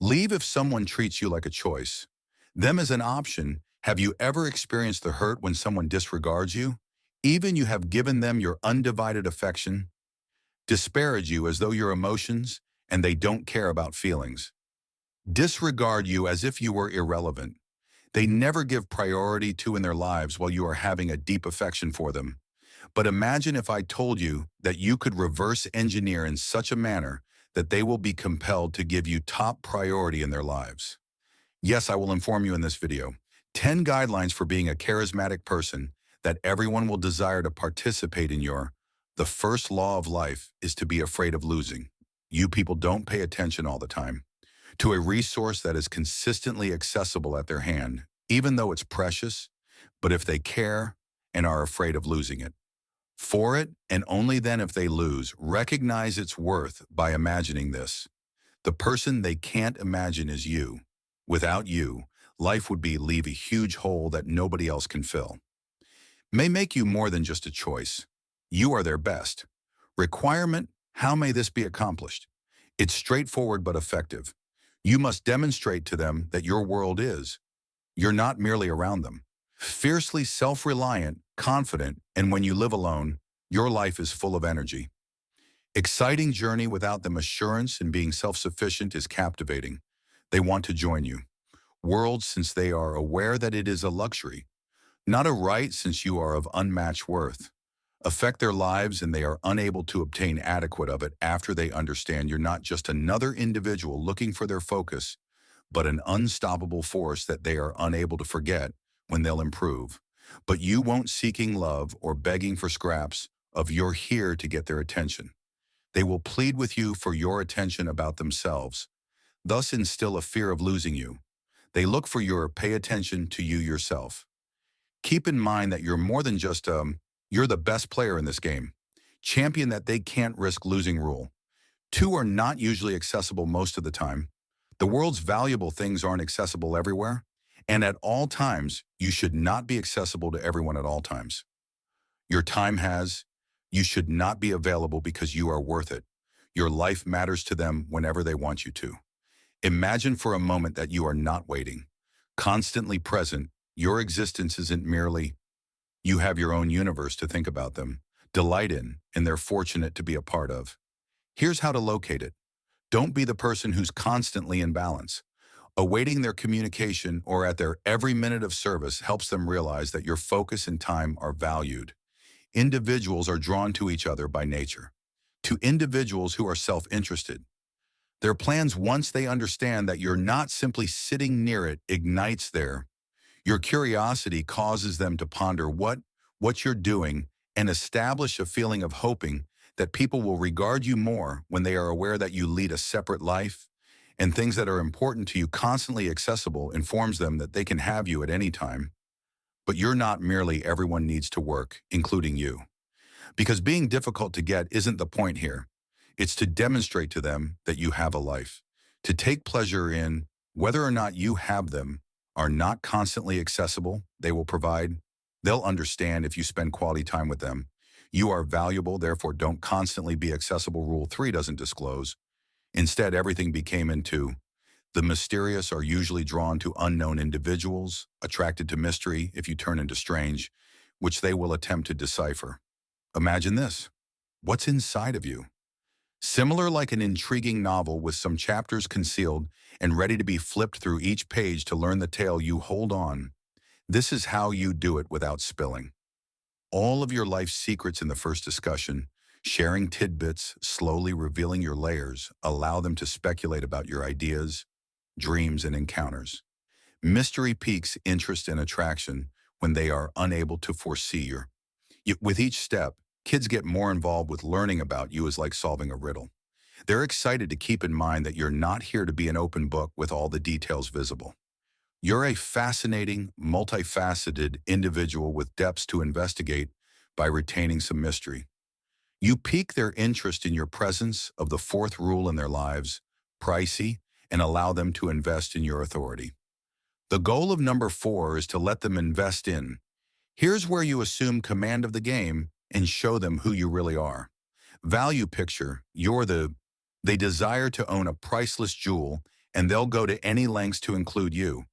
Leave if someone treats you like a choice. Them as an option. Have you ever experienced the hurt when someone disregards you? Even you have given them your undivided affection, disparage you as though your emotions, and they don't care about feelings. Disregard you as if you were irrelevant. They never give priority to in their lives while you are having a deep affection for them. But imagine if I told you that you could reverse engineer in such a manner that they will be compelled to give you top priority in their lives. Yes, I will inform you in this video. 10 guidelines for being a charismatic person that everyone will desire to participate in your. The first law of life is to be afraid of losing. You people don't pay attention all the time to a resource that is consistently accessible at their hand, even though it's precious, but if they care and are afraid of losing it. For it, and only then if they lose, recognize its worth by imagining this. The person they can't imagine is you. Without you, life would leave a huge hole that nobody else can fill. May make you more than just a choice. You are their best. Requirement, how may this be accomplished? It's straightforward but effective. You must demonstrate to them that your world is. You're not merely around them. Fiercely self-reliant, confident, and when you live alone, your life is full of energy. Exciting journey without them. Assurance and being self-sufficient is captivating. They want to join you. World, since they are aware that it is a luxury, not a right, since you are of unmatched worth. Affect their lives and they are unable to obtain adequate of it after they understand you're not just another individual looking for their focus, but an unstoppable force that they are unable to forget when they'll improve. But you won't seeking love or begging for scraps of you're here to get their attention. They will plead with you for your attention about themselves, thus instill a fear of losing you. They look for your pay attention to you yourself. Keep in mind that you're more than just you're the best player in this game. Champion that they can't risk losing rule. Two are not usually accessible most of the time. The world's valuable things aren't accessible everywhere, and at all times, you should not be accessible to everyone at all times. Your time has, you should not be available because you are worth it. Your life matters to them whenever they want you to. Imagine for a moment that you are not waiting, constantly present. Your existence isn't merely, you have your own universe to think about them, delight in, and they're fortunate to be a part of. Here's how to locate it. Don't be the person who's constantly in balance. Awaiting their communication or at their every minute of service helps them realize that your focus and time are valued. Individuals are drawn to each other by nature. To individuals who are self-interested. Their plans, once they understand that you're not simply sitting near it, ignites your curiosity causes them to ponder what you're doing and establish a feeling of hoping that people will regard you more when they are aware that you lead a separate life and things that are important to you constantly accessible informs them that they can have you at any time. But you're not merely everyone needs to work, including you. Because being difficult to get isn't the point here. It's to demonstrate to them that you have a life. To take pleasure in whether or not you have them are not constantly accessible, they'll understand if you spend quality time with them. You are valuable, therefore don't constantly be accessible. Rule 3 doesn't disclose. Instead, everything became into the mysterious are usually drawn to unknown individuals, attracted to mystery if you turn into strange, which they will attempt to decipher. Imagine this. What's inside of you? Similar like an intriguing novel with some chapters concealed and ready to be flipped through each page to learn the tale you hold on. This is how you do it without spilling all of your life's secrets in the first discussion, sharing tidbits, slowly revealing your layers, allow them to speculate about your ideas, dreams, and encounters. Mystery piques interest and attraction when they are unable to foresee with each step, kids get more involved with learning about you is like solving a riddle. They're excited to keep in mind that you're not here to be an open book with all the details visible. You're a fascinating, multifaceted individual with depths to investigate by retaining some mystery. You pique their interest in your presence of the fourth rule in their lives, pricey, and allow them to invest in your authority. The goal of number 4 is to let them invest in. Here's where you assume command of the game and show them who you really are. Value picture, they desire to own a priceless jewel and they'll go to any lengths to include you.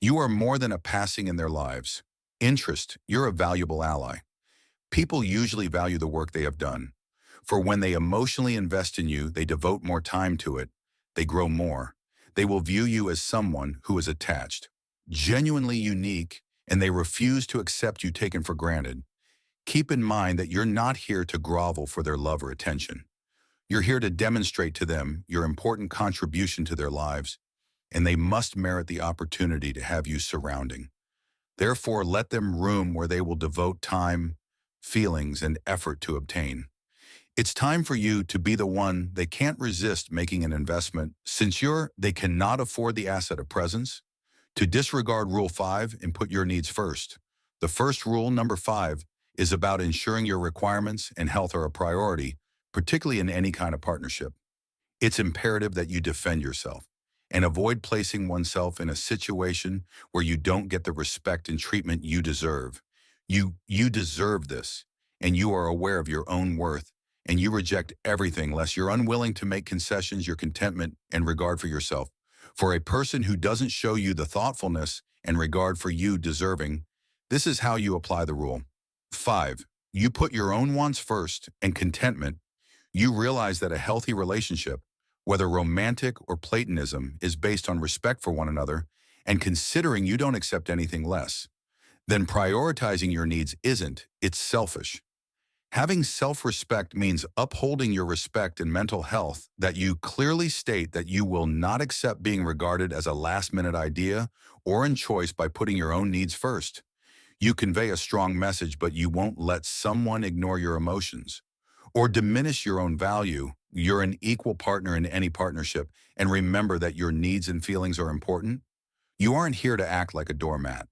You are more than a passing in their lives. Interest, you're a valuable ally. People usually value the work they have done. For when they emotionally invest in you, they devote more time to it. They grow more. They will view you as someone who is attached, genuinely unique, and they refuse to accept you taken for granted. Keep in mind that you're not here to grovel for their love or attention. You're here to demonstrate to them your important contribution to their lives, and they must merit the opportunity to have you surrounding. Therefore, let them room where they will devote time, feelings, and effort to obtain. It's time for you to be the one they can't resist making an investment since they cannot afford the asset of presence, to disregard Rule 5 and put your needs first. The first rule, number 5, is about ensuring your requirements and health are a priority, particularly in any kind of partnership. It's imperative that you defend yourself and avoid placing oneself in a situation where you don't get the respect and treatment you deserve. You deserve this, and you are aware of your own worth, and you reject everything lest you're unwilling to make concessions your contentment and regard for yourself. For a person who doesn't show you the thoughtfulness and regard for you deserving, this is how you apply the rule. 5. You put your own wants first and contentment. You realize that a healthy relationship, whether romantic or platonism, is based on respect for one another and considering you don't accept anything less. Then prioritizing your needs it's selfish. Having self-respect means upholding your respect and mental health, that you clearly state that you will not accept being regarded as a last-minute idea or in choice by putting your own needs first. You convey a strong message, but you won't let someone ignore your emotions or diminish your own value. You're an equal partner in any partnership, and remember that your needs and feelings are important. You aren't here to act like a doormat.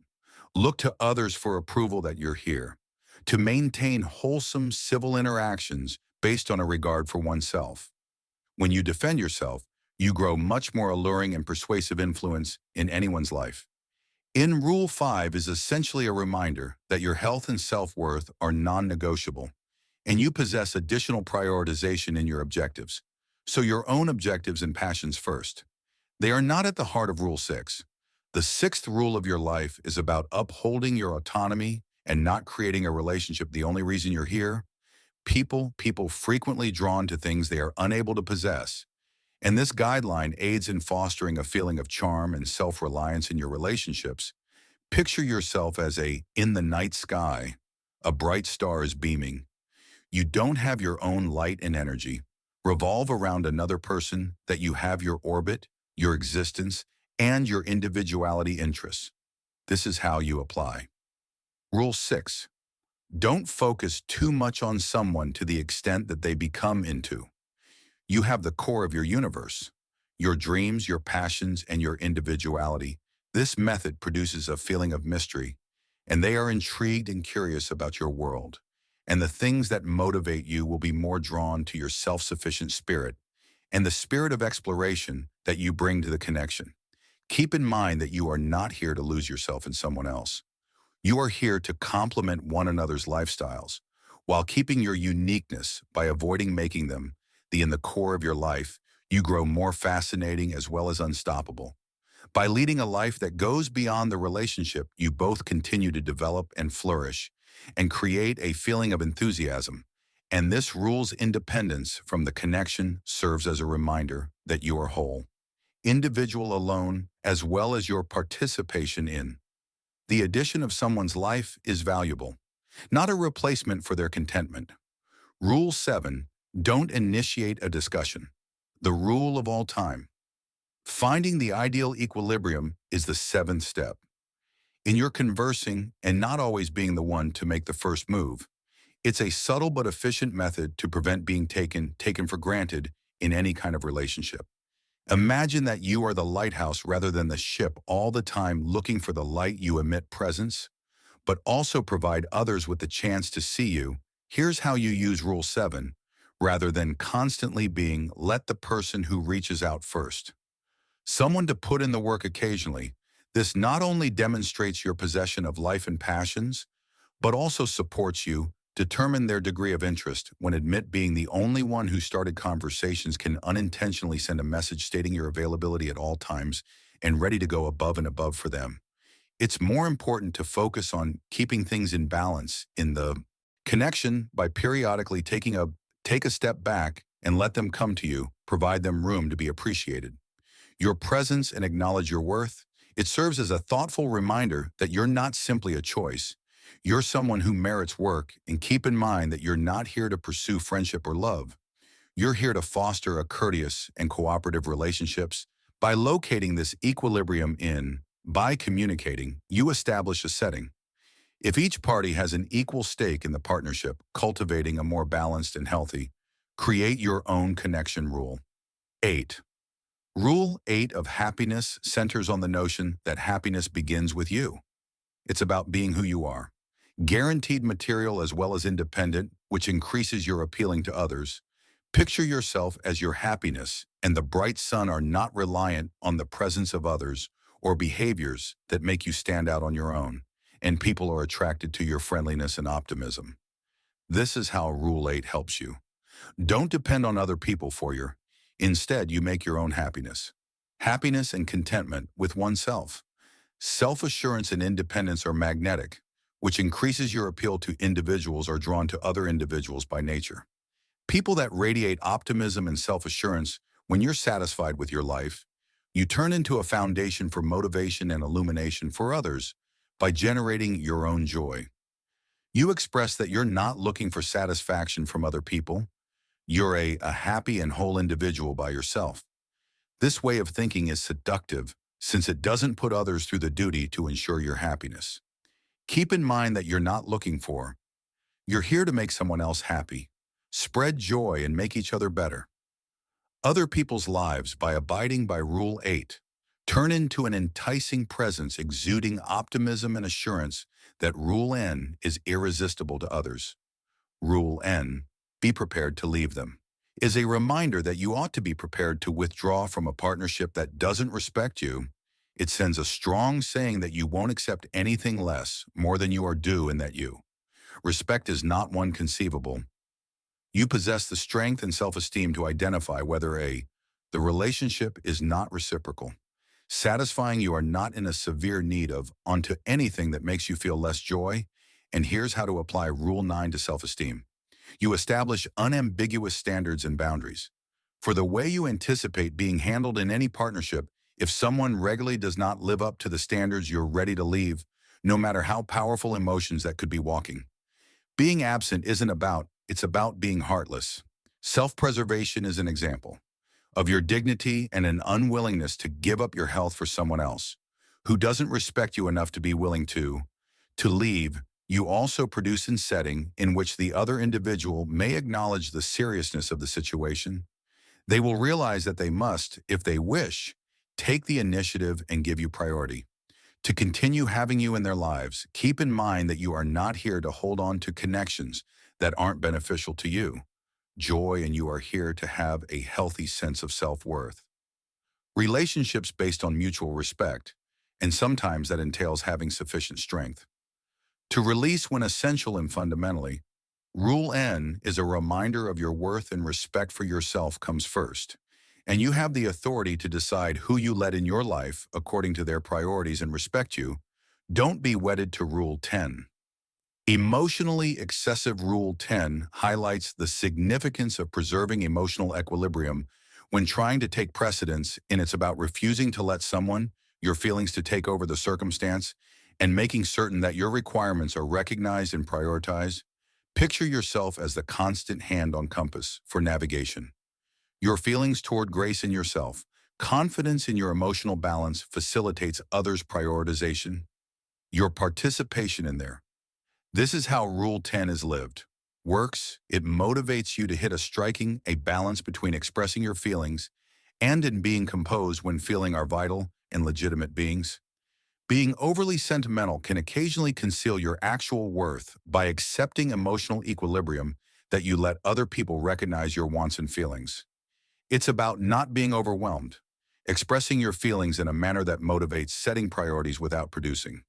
Look to others for approval that you're here to maintain wholesome civil interactions based on a regard for oneself. When you defend yourself, you grow much more alluring and persuasive influence in anyone's life. In Rule 5 is essentially a reminder that your health and self-worth are non-negotiable, and you possess additional prioritization in your objectives. So your own objectives and passions first. They are not at the heart of Rule 6. The sixth rule of your life is about upholding your autonomy and not creating a relationship the only reason you're here. People frequently drawn to things they are unable to possess. And this guideline aids in fostering a feeling of charm and self-reliance in your relationships. Picture yourself as in the night sky. A bright star is beaming. You don't have your own light and energy. Revolve around another person, that you have your orbit, your existence, and your individuality interests. This is how you apply. Rule 6. Don't focus too much on someone to the extent that they become into. You have the core of your universe, your dreams, your passions, and your individuality. This method produces a feeling of mystery, and they are intrigued and curious about your world. And the things that motivate you will be more drawn to your self-sufficient spirit and the spirit of exploration that you bring to the connection. Keep in mind that you are not here to lose yourself in someone else. You are here to complement one another's lifestyles while keeping your uniqueness by avoiding making them in the core of your life. You grow more fascinating as well as unstoppable. By leading a life that goes beyond the relationship, you both continue to develop and flourish and create a feeling of enthusiasm. And this rule's independence from the connection serves as a reminder that you are whole, individual alone, as well as your participation in. The addition of someone's life is valuable, not a replacement for their contentment. Rule 7. Don't initiate a discussion. The rule of all time. Finding the ideal equilibrium is the 7th step. In your conversing and not always being the one to make the first move, it's a subtle but efficient method to prevent being taken for granted in any kind of relationship. Imagine that you are the lighthouse rather than the ship, all the time looking for the light. You emit presence, but also provide others with the chance to see you. Here's how you use Rule 7. Rather than constantly let the person who reaches out first. Someone to put in the work occasionally. This not only demonstrates your possession of life and passions, but also supports you, Determine their degree of interest when admit being the only one who started conversations can unintentionally send a message stating your availability at all times and ready to go above and above for them. It's more important to focus on keeping things in balance in the connection by periodically take a step back and let them come to you, provide them room to be appreciated. Your presence and acknowledge your worth. It serves as a thoughtful reminder that you're not simply a choice. You're someone who merits work, and keep in mind that you're not here to pursue friendship or love. You're here to foster a courteous and cooperative relationships. By locating this equilibrium by communicating, you establish a setting. If each party has an equal stake in the partnership, cultivating a more balanced and healthy, create your own connection rule. 8. Rule 8 of happiness centers on the notion that happiness begins with you. It's about being who you are. Guaranteed material as well as independent, which increases your appealing to others. Picture yourself as your happiness, and the bright sun are not reliant on the presence of others or behaviors that make you stand out on your own, and people are attracted to your friendliness and optimism. This is how Rule 8 helps you. Don't depend on other people for your. Instead, you make your own happiness. Happiness and contentment with oneself. Self-assurance and independence are magnetic, which increases your appeal to individuals or drawn to other individuals by nature. People that radiate optimism and self-assurance, when you're satisfied with your life, you turn into a foundation for motivation and illumination for others by generating your own joy. You express that you're not looking for satisfaction from other people. You're a happy and whole individual by yourself. This way of thinking is seductive since it doesn't put others through the duty to ensure your happiness. Keep in mind that you're here to make someone else happy. Spread joy and make each other better. Other people's lives by abiding by Rule 8. Turn into an enticing presence exuding optimism and assurance that Rule N is irresistible to others. Rule N, be prepared to leave them, is a reminder that you ought to be prepared to withdraw from a partnership that doesn't respect you. It sends a strong saying that you won't accept anything less, more than you are due, and that respect is not one conceivable. You possess the strength and self-esteem to identify whether the relationship is not reciprocal. Satisfying you are not in a severe need of onto anything that makes you feel less joy, and here's how to apply Rule 9 to self-esteem. You establish unambiguous standards and boundaries. For the way you anticipate being handled in any partnership, if someone regularly does not live up to the standards, you're ready to leave, no matter how powerful emotions that could be walking. Being absent it's about being heartless. Self-preservation is an example of your dignity and an unwillingness to give up your health for someone else who doesn't respect you enough to be willing to leave. You also produce a setting in which the other individual may acknowledge the seriousness of the situation. They will realize that they must, if they wish, take the initiative and give you priority. To continue having you in their lives, keep in mind that you are not here to hold on to connections that aren't beneficial to you. Joy, and you are here to have a healthy sense of self-worth. Relationships based on mutual respect, and sometimes that entails having sufficient strength to release when essential, and fundamentally, Rule N is a reminder of your worth, and respect for yourself comes first. And you have the authority to decide who you let in your life according to their priorities and respect you. Don't be wedded to Rule 10. Emotionally excessive. Rule 10 highlights the significance of preserving emotional equilibrium when trying to take precedence, and it's about refusing to let your feelings to take over the circumstance, and making certain that your requirements are recognized and prioritized. Picture yourself as the constant hand on compass for navigation. Your feelings toward grace in yourself, confidence in your emotional balance facilitates others' prioritization, your participation in there. This is how Rule 10 is lived. Works, it motivates you to hit a balance between expressing your feelings and in being composed when feeling are vital and legitimate beings. Being overly sentimental can occasionally conceal your actual worth by accepting emotional equilibrium that you let other people recognize your wants and feelings. It's about not being overwhelmed, expressing your feelings in a manner that motivates setting priorities without producing.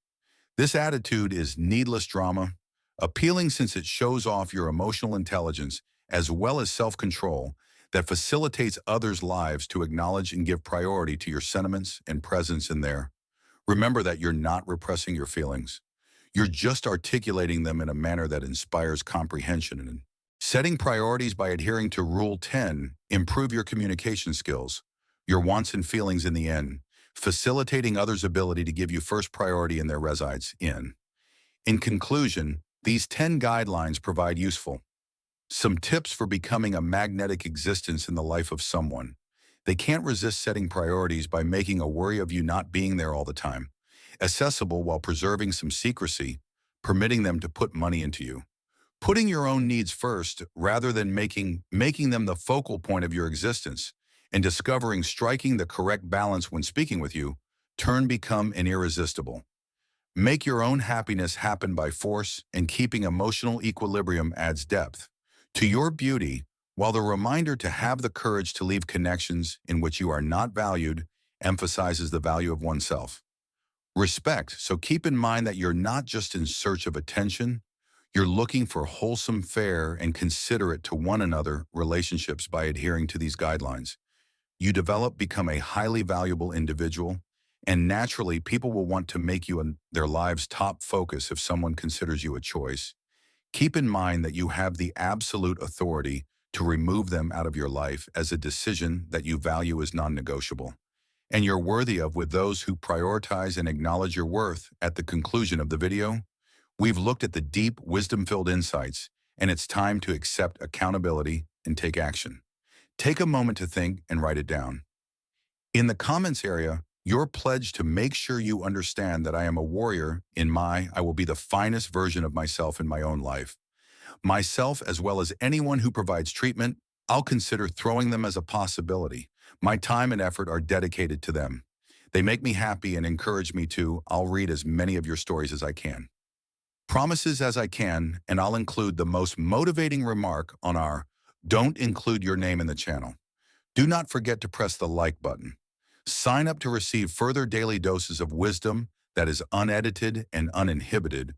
This attitude is needless drama, appealing since it shows off your emotional intelligence as well as self-control that facilitates others' lives to acknowledge and give priority to your sentiments and presence in there. Remember that you're not repressing your feelings. You're just articulating them in a manner that inspires comprehension and setting priorities by adhering to Rule 10, improve your communication skills, your wants and feelings in the end, facilitating others' ability to give you first priority in their resides in. In conclusion, these 10 guidelines provide useful some tips for becoming a magnetic existence in the life of someone. They can't resist setting priorities by making a worry of you not being there all the time. Accessible while preserving some secrecy, permitting them to put money into you. Putting your own needs first rather than making them the focal point of your existence, and discovering striking the correct balance when speaking with you, become an irresistible. Make your own happiness happen by force, and keeping emotional equilibrium adds depth to your beauty, while the reminder to have the courage to leave connections in which you are not valued emphasizes the value of oneself. Respect, so keep in mind that you're not just in search of attention, you're looking for wholesome, fair, and considerate to one another relationships by adhering to these guidelines. Become a highly valuable individual, and naturally, people will want to make you their lives' top focus if someone considers you a choice. Keep in mind that you have the absolute authority to remove them out of your life as a decision that you value as non-negotiable, and you're worthy of with those who prioritize and acknowledge your worth. At the conclusion of the video, we've looked at the deep, wisdom-filled insights, and it's time to accept accountability and take action. Take a moment to think and write it down. In the comments area, your pledge to make sure you understand that I am a warrior I will be the finest version of myself in my own life. Myself, as well as anyone who provides treatment, I'll consider throwing them as a possibility. My time and effort are dedicated to them. They make me happy and encourage me to. I'll read as many of your stories as I can. Promises as I can, and I'll include the most motivating remark on our Don't Include Your Name in the channel. Do not forget to press the like button. Sign up to receive further daily doses of wisdom that is unedited and uninhibited